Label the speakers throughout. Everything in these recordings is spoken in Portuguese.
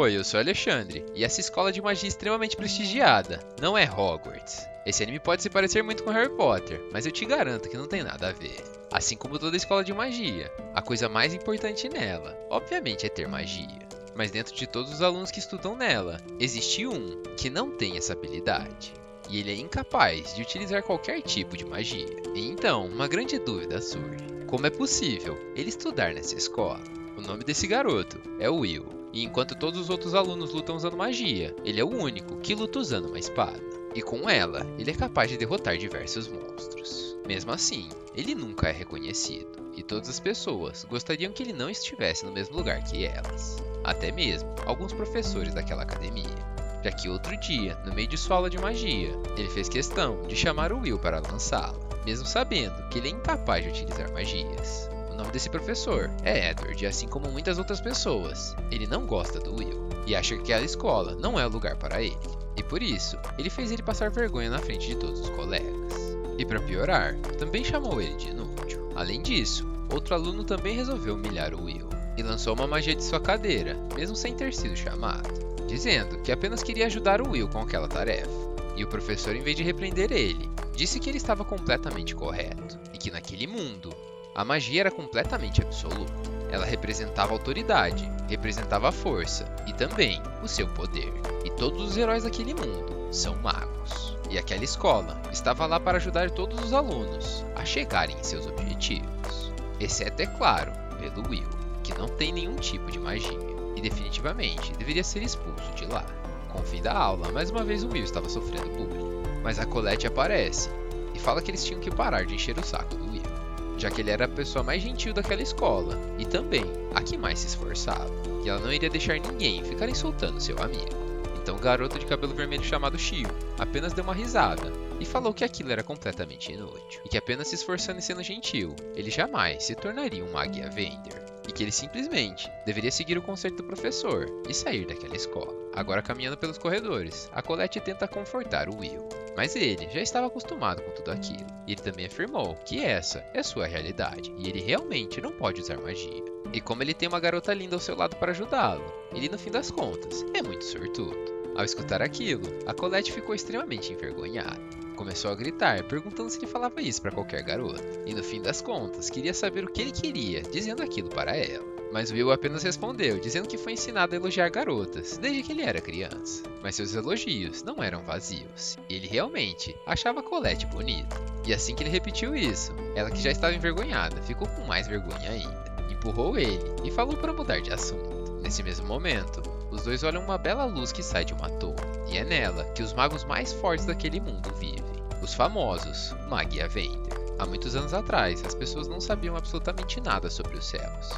Speaker 1: Oi, eu sou Alexandre, e essa escola de magia é extremamente prestigiada não é Hogwarts. Esse anime pode se parecer muito com Harry Potter, mas eu te garanto que não tem nada a ver. Assim como toda escola de magia, a coisa mais importante nela, obviamente, é ter magia. Mas dentro de todos os alunos que estudam nela, existe um que não tem essa habilidade. E ele é incapaz de utilizar qualquer tipo de magia. E então, uma grande dúvida surge: como é possível ele estudar nessa escola? O nome desse garoto é Will. E enquanto todos os outros alunos lutam usando magia, ele é o único que luta usando uma espada. E com ela, ele é capaz de derrotar diversos monstros. Mesmo assim, ele nunca é reconhecido, e todas as pessoas gostariam que ele não estivesse no mesmo lugar que elas. Até mesmo alguns professores daquela academia. Já que outro dia, no meio de sua aula de magia, ele fez questão de chamar o Will para lançá-la, mesmo sabendo que ele é incapaz de utilizar magias. O nome desse professor é Edward, e assim como muitas outras pessoas, ele não gosta do Will e acha que aquela escola não é o lugar para ele. E por isso, ele fez ele passar vergonha na frente de todos os colegas. E para piorar, também chamou ele de inútil. Além disso, outro aluno também resolveu humilhar o Will e lançou uma magia de sua cadeira, mesmo sem ter sido chamado, dizendo que apenas queria ajudar o Will com aquela tarefa. E o professor, em vez de repreender ele, disse que ele estava completamente correto e que naquele mundo, a magia era completamente absoluta. Ela representava autoridade, representava a força e também o seu poder. E todos os heróis daquele mundo são magos. E aquela escola estava lá para ajudar todos os alunos a chegarem em seus objetivos. Exceto, é claro, pelo Will, que não tem nenhum tipo de magia e definitivamente deveria ser expulso de lá. Com o fim da aula, mais uma vez o Will estava sofrendo bullying. Mas a Colette aparece e fala que eles tinham que parar de encher o saco do Will, já que ele era a pessoa mais gentil daquela escola e também a que mais se esforçava, e ela não iria deixar ninguém ficar insultando seu amigo. Então o garoto de cabelo vermelho chamado Shio apenas deu uma risada e falou que aquilo era completamente inútil, e que apenas se esforçando e sendo gentil, ele jamais se tornaria um Magia Vender, e que ele simplesmente deveria seguir o conselho do professor e sair daquela escola. Agora, caminhando pelos corredores, a Colette tenta confortar o Will, mas ele já estava acostumado com tudo aquilo, e ele também afirmou que essa é sua realidade, e ele realmente não pode usar magia. E como ele tem uma garota linda ao seu lado para ajudá-lo, ele no fim das contas é muito sortudo. Ao escutar aquilo, a Colette ficou extremamente envergonhada. Começou a gritar, perguntando se ele falava isso para qualquer garota, e no fim das contas queria saber o que ele queria, dizendo aquilo para ela. Mas Will apenas respondeu, dizendo que foi ensinado a elogiar garotas desde que ele era criança. Mas seus elogios não eram vazios, e ele realmente achava a Colette bonita. E assim que ele repetiu isso, ela, que já estava envergonhada, ficou com mais vergonha ainda. Empurrou ele e falou para mudar de assunto. Nesse mesmo momento, os dois olham uma bela luz que sai de uma torre, e é nela que os magos mais fortes daquele mundo vivem, os famosos Magia Vender. Há muitos anos atrás, as pessoas não sabiam absolutamente nada sobre os céus,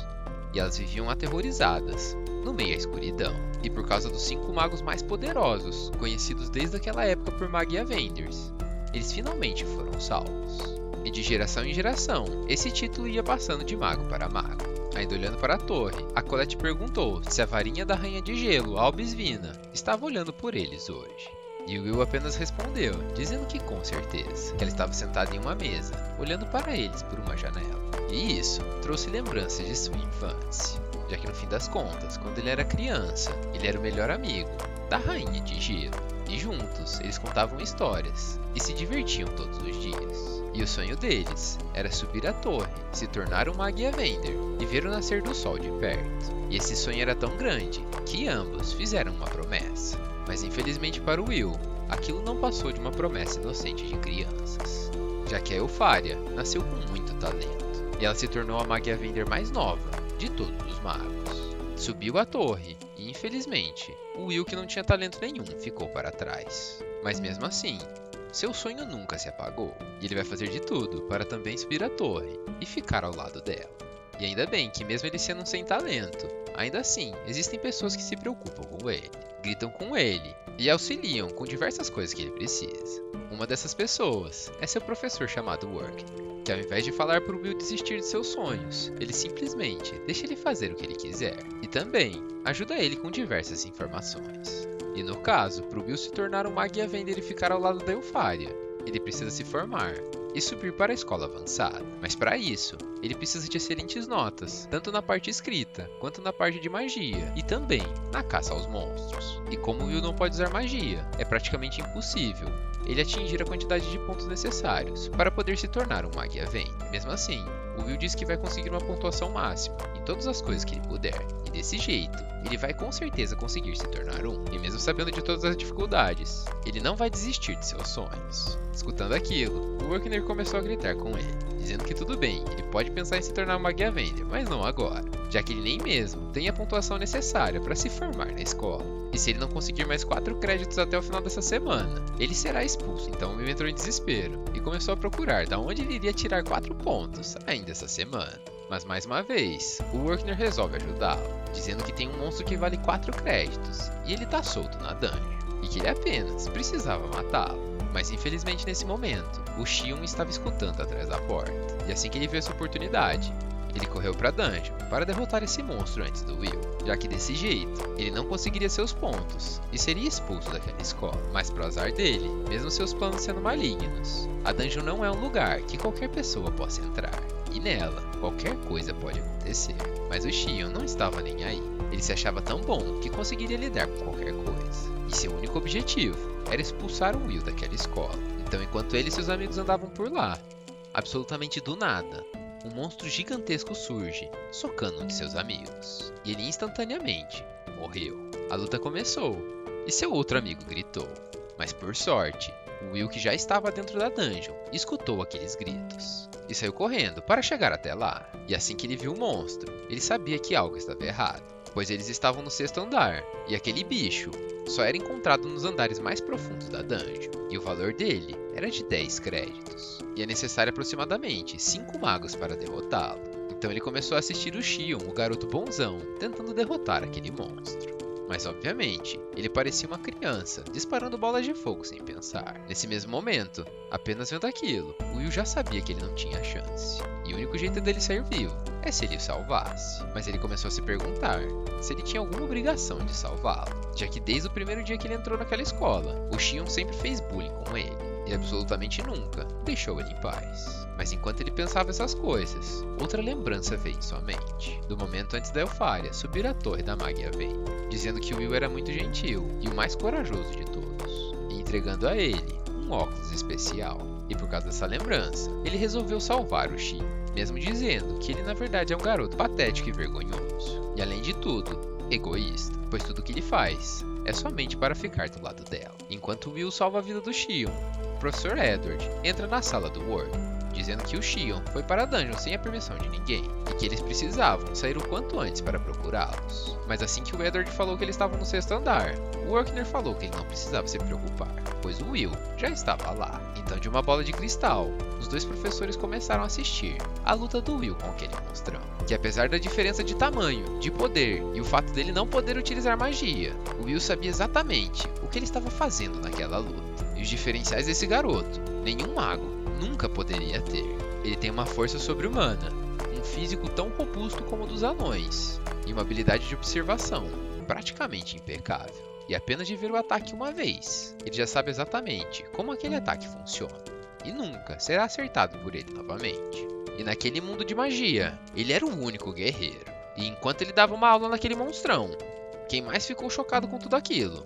Speaker 1: e elas viviam aterrorizadas, no meio à escuridão. E por causa dos 5 magos mais poderosos, conhecidos desde aquela época por Magia Venders, eles finalmente foram salvos. E de geração em geração, esse título ia passando de mago para mago. Ainda olhando para a torre, a Colette perguntou se a varinha da Rainha de Gelo, Albisvina, estava olhando por eles hoje. E o Will apenas respondeu, dizendo que com certeza, que ela estava sentada em uma mesa, olhando para eles por uma janela. E isso trouxe lembranças de sua infância, já que no fim das contas, quando ele era criança, ele era o melhor amigo da Rainha de Gelo. E juntos, eles contavam histórias e se divertiam todos os dias. E o sonho deles era subir a torre, se tornar um Magia Vender e ver o nascer do sol de perto. E esse sonho era tão grande que ambos fizeram uma promessa. Mas infelizmente para o Will, aquilo não passou de uma promessa inocente de crianças, já que a Eupharia nasceu com muito talento, e ela se tornou a Magia Vender mais nova de todos os magos. Subiu a torre e, infelizmente, o Will, que não tinha talento nenhum, ficou para trás. Mas mesmo assim, seu sonho nunca se apagou, e ele vai fazer de tudo para também subir a torre e ficar ao lado dela. E ainda bem que, mesmo ele sendo um sem talento, ainda assim existem pessoas que se preocupam com ele, gritam com ele e auxiliam com diversas coisas que ele precisa. Uma dessas pessoas é seu professor chamado Work, que ao invés de falar para o Will desistir de seus sonhos, ele simplesmente deixa ele fazer o que ele quiser, e também ajuda ele com diversas informações. E no caso, para o Will se tornar um Magia Vender e ficar ao lado da Eupharia, ele precisa se formar e subir para a escola avançada. Mas para isso, ele precisa de excelentes notas, tanto na parte escrita quanto na parte de magia, e também na caça aos monstros. E como Will não pode usar magia, é praticamente impossível ele atingir a quantidade de pontos necessários para poder se tornar um Magia Vendor. Mesmo assim, o Will diz que vai conseguir uma pontuação máxima em todas as coisas que ele puder, e desse jeito, ele vai com certeza conseguir se tornar um. E mesmo sabendo de todas as dificuldades, ele não vai desistir de seus sonhos. Escutando aquilo, o Workner começou a gritar com ele, dizendo que tudo bem, ele pode pensar em se tornar um Magia Vendor, mas não agora, já que ele nem mesmo tem a pontuação necessária para se formar na escola. E se ele não conseguir mais 4 créditos até o final dessa semana, ele será expulso. Então Will entrou em desespero e começou a procurar da onde ele iria tirar 4 pontos ainda essa semana. Mas mais uma vez, o Workner resolve ajudá-lo, dizendo que tem um monstro que vale 4 créditos e ele tá solto na dungeon, e que ele apenas precisava matá-lo. Mas infelizmente nesse momento, o Xion estava escutando atrás da porta, e assim que ele viu essa oportunidade, ele correu para a dungeon para derrotar esse monstro antes do Will, já que desse jeito ele não conseguiria seus pontos e seria expulso daquela escola. Mas pro azar dele, mesmo seus planos sendo malignos, a dungeon não é um lugar que qualquer pessoa possa entrar, e nela qualquer coisa pode acontecer. Mas o Xion não estava nem aí, ele se achava tão bom que conseguiria lidar com qualquer coisa, e seu único objetivo era expulsar o Will daquela escola. Então enquanto ele e seus amigos andavam por lá, absolutamente do nada, um monstro gigantesco surge, socando um de seus amigos, e ele instantaneamente morreu. A luta começou, e seu outro amigo gritou, mas por sorte, o Will, que já estava dentro da dungeon, escutou aqueles gritos, e saiu correndo para chegar até lá. E assim que ele viu o monstro, ele sabia que algo estava errado, pois eles estavam no 6º andar, e aquele bicho só era encontrado nos andares mais profundos da dungeon, e o valor dele era de 10 créditos, e é necessário aproximadamente 5 magos para derrotá-lo. Então ele começou a assistir o Xion, o garoto bonzão, tentando derrotar aquele monstro. Mas obviamente, ele parecia uma criança, disparando bolas de fogo sem pensar. Nesse mesmo momento, apenas vendo aquilo, o Will já sabia que ele não tinha chance, e o único jeito dele sair vivo é se ele o salvasse. Mas ele começou a se perguntar se ele tinha alguma obrigação de salvá-lo, já que desde o primeiro dia que ele entrou naquela escola, o Xion sempre fez bullying com ele, e absolutamente nunca deixou ele em paz. Mas enquanto ele pensava essas coisas, outra lembrança veio em sua mente, do momento antes da Elfaria subir a torre da Magia Vendor, dizendo que Will era muito gentil e o mais corajoso de todos, e entregando a ele um óculos especial. E por causa dessa lembrança, ele resolveu salvar o Xion, mesmo dizendo que ele na verdade é um garoto patético e vergonhoso, e além de tudo, egoísta, pois tudo que ele faz é somente para ficar do lado dela. Enquanto Will salva a vida do Xion, o professor Edward entra na sala do Workner, dizendo que o Xion foi para a dungeon sem a permissão de ninguém, e que eles precisavam sair o quanto antes para procurá-los. Mas assim que o Edward falou que eles estavam no 6º andar, o Workner falou que ele não precisava se preocupar, pois o Will já estava lá. Então de uma bola de cristal, os dois professores começaram a assistir a luta do Will com aquele monstrão, que apesar da diferença de tamanho, de poder e o fato dele não poder utilizar magia, o Will sabia exatamente o que ele estava fazendo naquela luta. E os diferenciais desse garoto, nenhum mago nunca poderia ter. Ele tem uma força sobre-humana, um físico tão robusto como o dos anões, e uma habilidade de observação praticamente impecável. E apenas de ver o ataque uma vez, ele já sabe exatamente como aquele ataque funciona, e nunca será acertado por ele novamente. E naquele mundo de magia, ele era o único guerreiro. E enquanto ele dava uma aula naquele monstrão, quem mais ficou chocado com tudo aquilo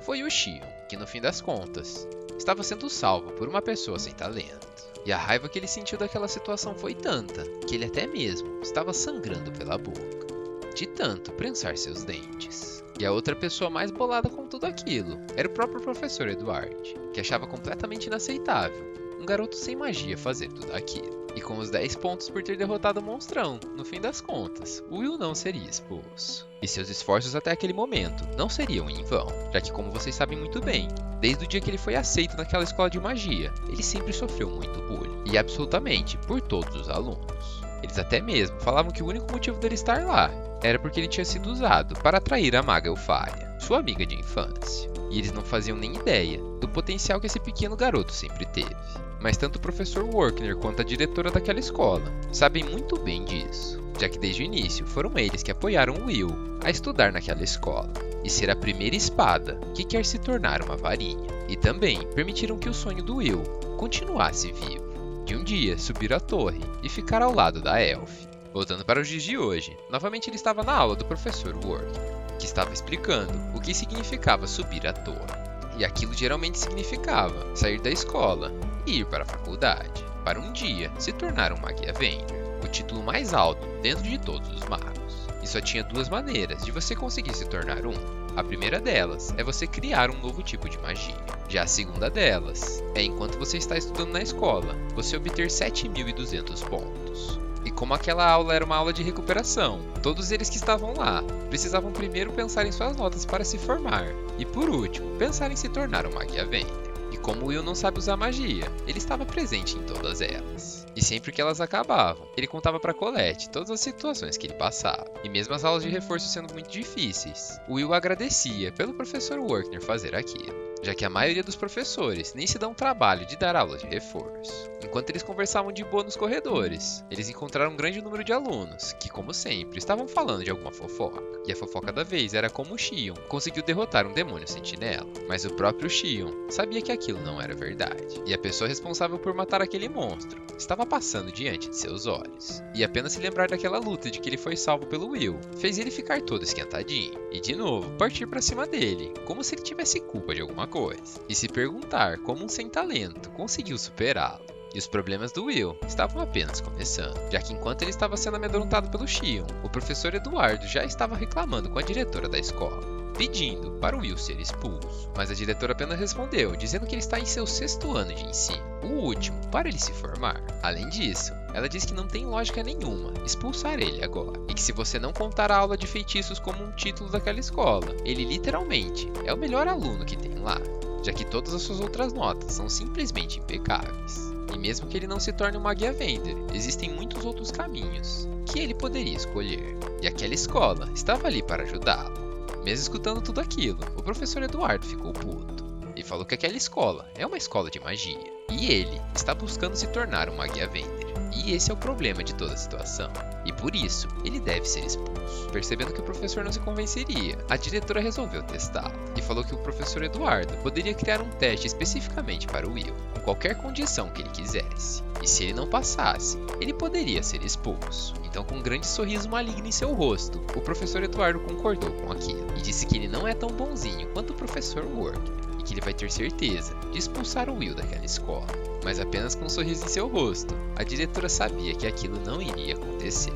Speaker 1: foi o Xion, que no fim das contas, estava sendo salvo por uma pessoa sem talento. E a raiva que ele sentiu daquela situação foi tanta, que ele até mesmo estava sangrando pela boca, de tanto prensar seus dentes. E a outra pessoa mais bolada com tudo aquilo era o próprio professor Edward, que achava completamente inaceitável um garoto sem magia fazer tudo aquilo. E com os 10 pontos por ter derrotado o monstrão, no fim das contas, o Will não seria expulso. E seus esforços até aquele momento não seriam em vão, já que, como vocês sabem muito bem, desde o dia que ele foi aceito naquela escola de magia, ele sempre sofreu muito bullying, e absolutamente por todos os alunos. Eles até mesmo falavam que o único motivo dele estar lá era porque ele tinha sido usado para atrair a maga Elfaria, sua amiga de infância. E eles não faziam nem ideia do potencial que esse pequeno garoto sempre teve. Mas tanto o professor Workner quanto a diretora daquela escola sabem muito bem disso, já que desde o início foram eles que apoiaram o Will a estudar naquela escola e ser a primeira espada que quer se tornar uma varinha. E também permitiram que o sonho do Will continuasse vivo, de um dia subir a torre e ficar ao lado da Elf. Voltando para os dias de hoje, novamente ele estava na aula do professor Work, que estava explicando o que significava subir a torre. E aquilo geralmente significava sair da escola e ir para a faculdade, para um dia se tornar um Magia Vender, o título mais alto dentro de todos os magos. E só tinha duas maneiras de você conseguir se tornar um. A primeira delas é você criar um novo tipo de magia. Já a segunda delas é, enquanto você está estudando na escola, você obter 7.200 pontos. E como aquela aula era uma aula de recuperação, todos eles que estavam lá precisavam primeiro pensar em suas notas para se formar, e por último, pensar em se tornar um Magia Vender. E como Will não sabe usar magia, ele estava presente em todas elas. E sempre que elas acabavam, ele contava para Colette todas as situações que ele passava. E mesmo as aulas de reforço sendo muito difíceis, Will agradecia pelo professor Workner fazer aquilo, já que a maioria dos professores nem se dão o trabalho de dar aulas de reforço. Enquanto eles conversavam de boa nos corredores, eles encontraram um grande número de alunos, que como sempre, estavam falando de alguma fofoca. E a fofoca da vez era como Xion conseguiu derrotar um demônio sentinela, mas o próprio Xion sabia que aquilo não era verdade, e a pessoa responsável por matar aquele monstro estava passando diante de seus olhos. E apenas se lembrar daquela luta de que ele foi salvo pelo Will, fez ele ficar todo esquentadinho, e de novo, partir para cima dele, como se ele tivesse culpa de alguma coisa, e se perguntar como um sem talento conseguiu superá-lo. E os problemas do Will estavam apenas começando, já que enquanto ele estava sendo amedrontado pelo Xion, o professor Eduardo já estava reclamando com a diretora da escola, pedindo para o Will ser expulso. Mas a diretora apenas respondeu, dizendo que ele está em seu 6º ano de ensino, o último para ele se formar. Além disso, ela diz que não tem lógica nenhuma expulsar ele agora, e que se você não contar a aula de feitiços como um título daquela escola, ele literalmente é o melhor aluno que tem lá, já que todas as suas outras notas são simplesmente impecáveis. E mesmo que ele não se torne um Magia Vender, existem muitos outros caminhos que ele poderia escolher, e aquela escola estava ali para ajudá-lo. Mesmo escutando tudo aquilo, o professor Eduardo ficou puto e falou que aquela escola é uma escola de magia, e ele está buscando se tornar um Magia Vender. E esse é o problema de toda a situação, e por isso ele deve ser expulso. Percebendo que o professor não se convenceria, a diretora resolveu testá-lo e falou que o professor Eduardo poderia criar um teste especificamente para o Will, com qualquer condição que ele quisesse. E se ele não passasse, ele poderia ser expulso. Então, com um grande sorriso maligno em seu rosto, o professor Eduardo concordou com aquilo e disse que ele não é tão bonzinho quanto o professor Work, e que ele vai ter certeza de expulsar o Will daquela escola. Mas apenas com um sorriso em seu rosto, a diretora sabia que aquilo não iria acontecer,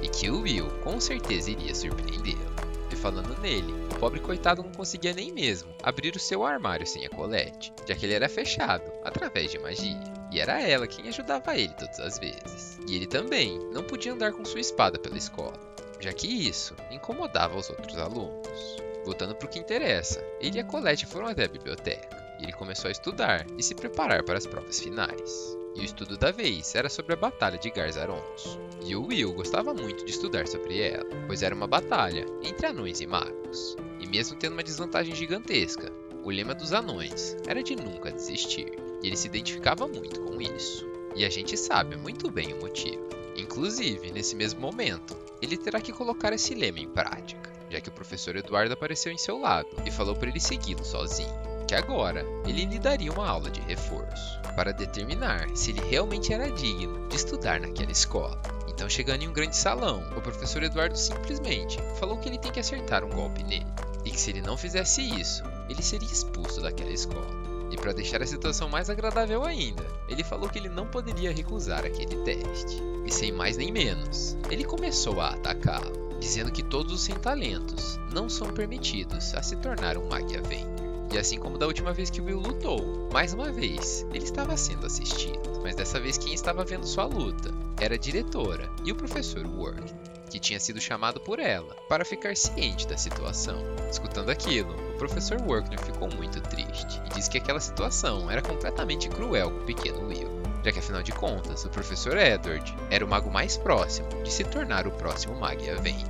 Speaker 1: e que o Will com certeza iria surpreendê-lo. E falando nele, o pobre coitado não conseguia nem mesmo abrir o seu armário sem a Colette, já que ele era fechado através de magia, e era ela quem ajudava ele todas as vezes. E ele também não podia andar com sua espada pela escola, já que isso incomodava os outros alunos. Voltando para o que interessa, ele e a Colette foram até a biblioteca, e ele começou a estudar e se preparar para as provas finais. E o estudo da vez era sobre a Batalha de Garzaronço, e o Will gostava muito de estudar sobre ela, pois era uma batalha entre anões e magos. E mesmo tendo uma desvantagem gigantesca, o lema dos anões era de nunca desistir, e ele se identificava muito com isso. E a gente sabe muito bem o motivo. Inclusive, nesse mesmo momento, ele terá que colocar esse lema em prática, já que o professor Eduardo apareceu em seu lado e falou para ele segui-lo sozinho, que agora ele lhe daria uma aula de reforço, para determinar se ele realmente era digno de estudar naquela escola. Então, chegando em um grande salão, o professor Eduardo simplesmente falou que ele tem que acertar um golpe nele, e que se ele não fizesse isso, ele seria expulso daquela escola. E para deixar a situação mais agradável ainda, ele falou que ele não poderia recusar aquele teste. E sem mais nem menos, ele começou a atacá-lo, dizendo que todos os sem talentos não são permitidos a se tornar um Magia Vender. E assim como da última vez que o Will lutou, mais uma vez ele estava sendo assistido, mas dessa vez quem estava vendo sua luta era a diretora e o professor Work, que tinha sido chamado por ela para ficar ciente da situação. Escutando aquilo, o professor Workner ficou muito triste e disse que aquela situação era completamente cruel com o pequeno Will, já que afinal de contas o professor Edward era o mago mais próximo de se tornar o próximo Magia Vender.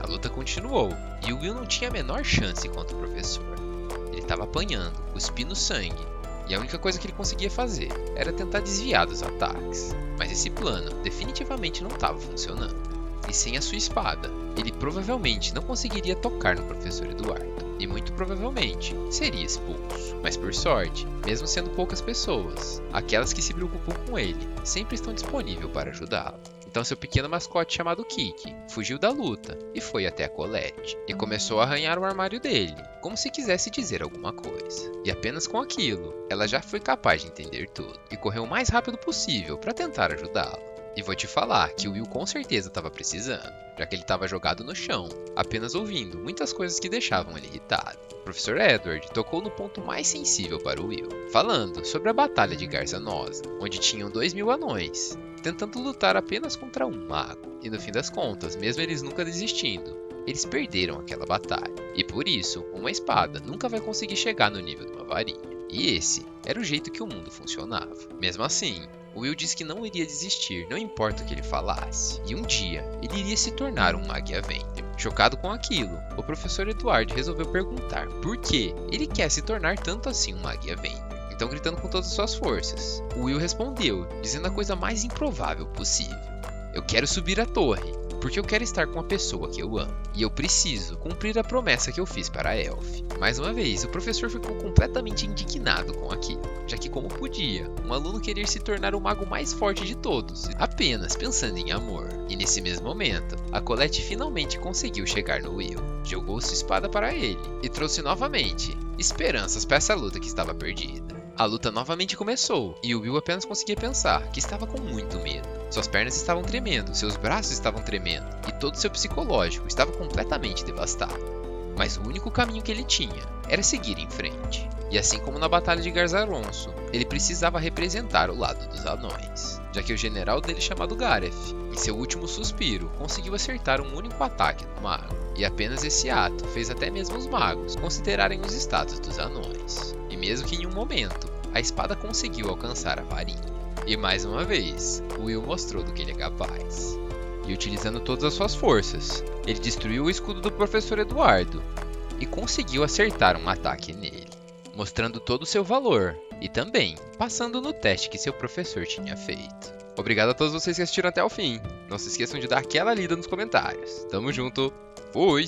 Speaker 1: A luta continuou e o Will não tinha a menor chance contra o professor. Ele estava apanhando, cuspindo sangue, e a única coisa que ele conseguia fazer era tentar desviar dos ataques. Mas esse plano definitivamente não estava funcionando. E sem a sua espada, ele provavelmente não conseguiria tocar no professor Eduardo. E e muito provavelmente seria expulso. Mas por sorte, mesmo sendo poucas pessoas, aquelas que se preocupam com ele sempre estão disponíveis para ajudá-lo. Então seu pequeno mascote chamado Kiki fugiu da luta e foi até a Colette e começou a arranhar o armário dele, como se quisesse dizer alguma coisa. E apenas com aquilo, ela já foi capaz de entender tudo e correu o mais rápido possível para tentar ajudá-lo. E vou te falar que o Will com certeza estava precisando, já que ele estava jogado no chão, apenas ouvindo muitas coisas que deixavam ele irritado. O Professor Edward tocou no ponto mais sensível para o Will, falando sobre a Batalha de Garzanosa, onde tinham 2.000 anões, tentando lutar apenas contra um mago. E no fim das contas, mesmo eles nunca desistindo, eles perderam aquela batalha. E por isso, uma espada nunca vai conseguir chegar no nível de uma varinha. E esse era o jeito que o mundo funcionava. Mesmo assim, o Will disse que não iria desistir, não importa o que ele falasse. E um dia, ele iria se tornar um Magiavender. Chocado com aquilo, o professor Edward resolveu perguntar por que ele quer se tornar tanto assim um Magiavender. Então, gritando com todas as suas forças, o Will respondeu, dizendo a coisa mais improvável possível. Eu quero subir a torre, porque eu quero estar com a pessoa que eu amo. E eu preciso cumprir a promessa que eu fiz para a Elf. Mais uma vez, o professor ficou completamente indignado com aquilo, já que como podia um aluno querer se tornar o mago mais forte de todos, apenas pensando em amor. E nesse mesmo momento, a Colette finalmente conseguiu chegar no Will, jogou sua espada para ele e trouxe novamente esperanças para essa luta que estava perdida. A luta novamente começou, e o Will apenas conseguia pensar que estava com muito medo. Suas pernas estavam tremendo, seus braços estavam tremendo, e todo seu psicológico estava completamente devastado. Mas o único caminho que ele tinha era seguir em frente. E assim como na Batalha de Garzaronço, ele precisava representar o lado dos anões, já que o general dele chamado Gareth, em seu último suspiro, conseguiu acertar um único ataque no mago. E apenas esse ato fez até mesmo os magos considerarem os status dos anões. E mesmo que em um momento, a espada conseguiu alcançar a varinha. E mais uma vez, o Will mostrou do que ele é capaz. E utilizando todas as suas forças, ele destruiu o escudo do Professor Eduardo e conseguiu acertar um ataque nele, mostrando todo o seu valor e também passando no teste que seu professor tinha feito. Obrigado a todos vocês que assistiram até o fim. Não se esqueçam de dar aquela lida nos comentários. Tamo junto, fui!